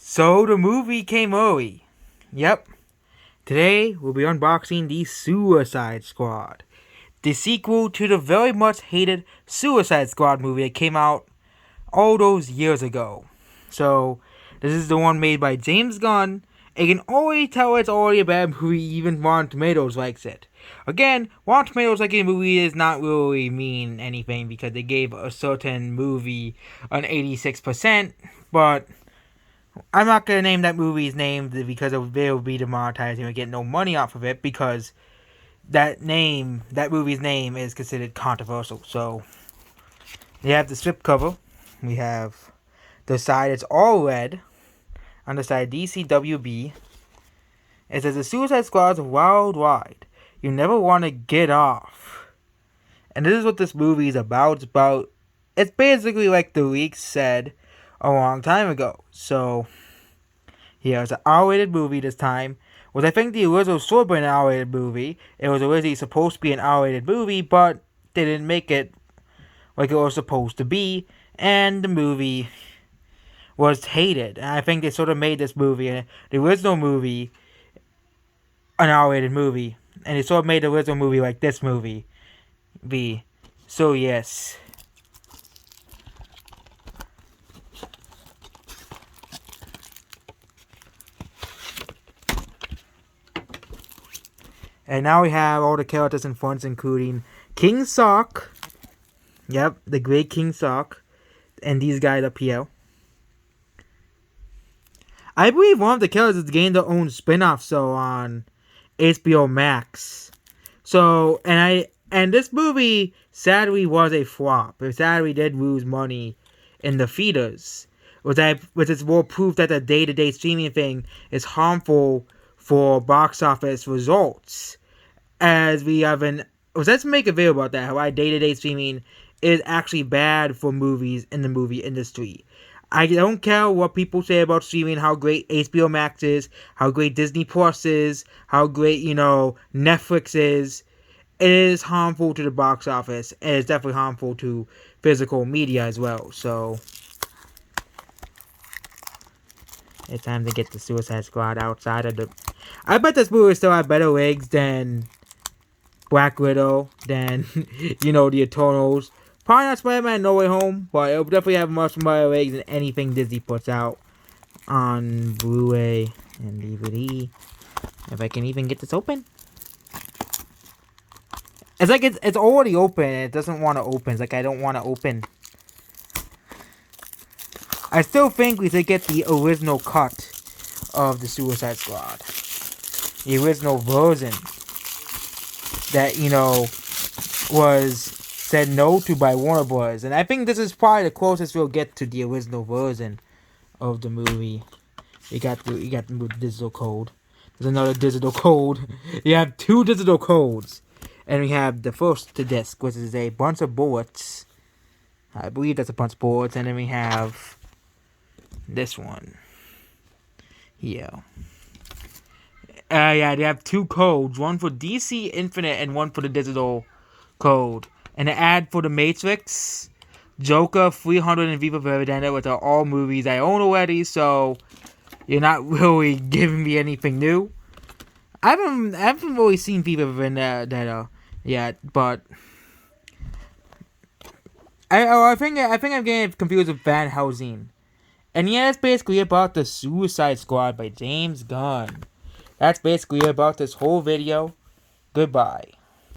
So the movie came early. Yep. Today we'll be unboxing the Suicide Squad, the sequel to the very much hated Suicide Squad movie that came out all those years ago. So this is the one made by James Gunn. You can already tell it's already a bad movie, even Rotten Tomatoes likes it. Again, Rotten Tomatoes liking a movie does not really mean anything because they gave a certain movie an 86%, but I'm not going to name that movie's name because they will be demonetized and we get no money off of it because that movie's name is considered controversial. So, we have the slipcover. We have the side, it's all red. On the side, DCWB. It says the Suicide Squad is worldwide. You never want to get off. And this is what this movie is about. It's basically like the leaks said a long time ago. So, yeah, it's an R-rated movie this time. Was I think the original should have been an R-rated movie. It was originally supposed to be an R-rated movie, but they didn't make it like it was supposed to be. And the movie was hated. And I think they sort of made this movie, the original movie, an R-rated movie. And they sort of made the original movie like this movie be. So, yes. And now we have all the characters in front, including King Sock. Yep, the great King Sock. And these guys up here. I believe one of the characters gained their own spin-off show on HBO Max. So, and this movie sadly was a flop. It sadly did lose money in the theaters. Which is more proof that the day-to-day streaming thing is harmful for box office results. As we have let's make a video about that, how day-to-day streaming is actually bad for movies in the movie industry. I don't care what people say about streaming, how great HBO Max is, how great Disney Plus is, how great, Netflix is. It is harmful to the box office, and it's definitely harmful to physical media as well. So, it's time to get the Suicide Squad outside of the... I bet this movie still have better legs than Black Widow, than, the Eternals. Probably not Spider-Man No Way Home, but it'll definitely have much more legs than anything Disney puts out on Blu-ray and DVD. If I can even get this open. It's like it's already open and it doesn't want to open. It's like I don't want to open. I still think we should get the original cut of the Suicide Squad. The original version that, was said no to by Warner Bros. And I think this is probably the closest we'll get to the original version of the movie. You got the digital code. There's another digital code. You have two digital codes. And we have the first disc, which is a bunch of bullets. I believe that's a bunch of bullets. And then we have this one. Yeah. They have two codes. One for DC Infinite and one for the digital code. And an ad for The Matrix, Joker, 300, and Viva Vendetta, which are all movies I own already, so you're not really giving me anything new. I haven't really seen Viva Vendetta yet, but I think I'm getting confused with Van Helsing. And yeah, that's basically about the Suicide Squad by James Gunn. That's basically about this whole video. Goodbye.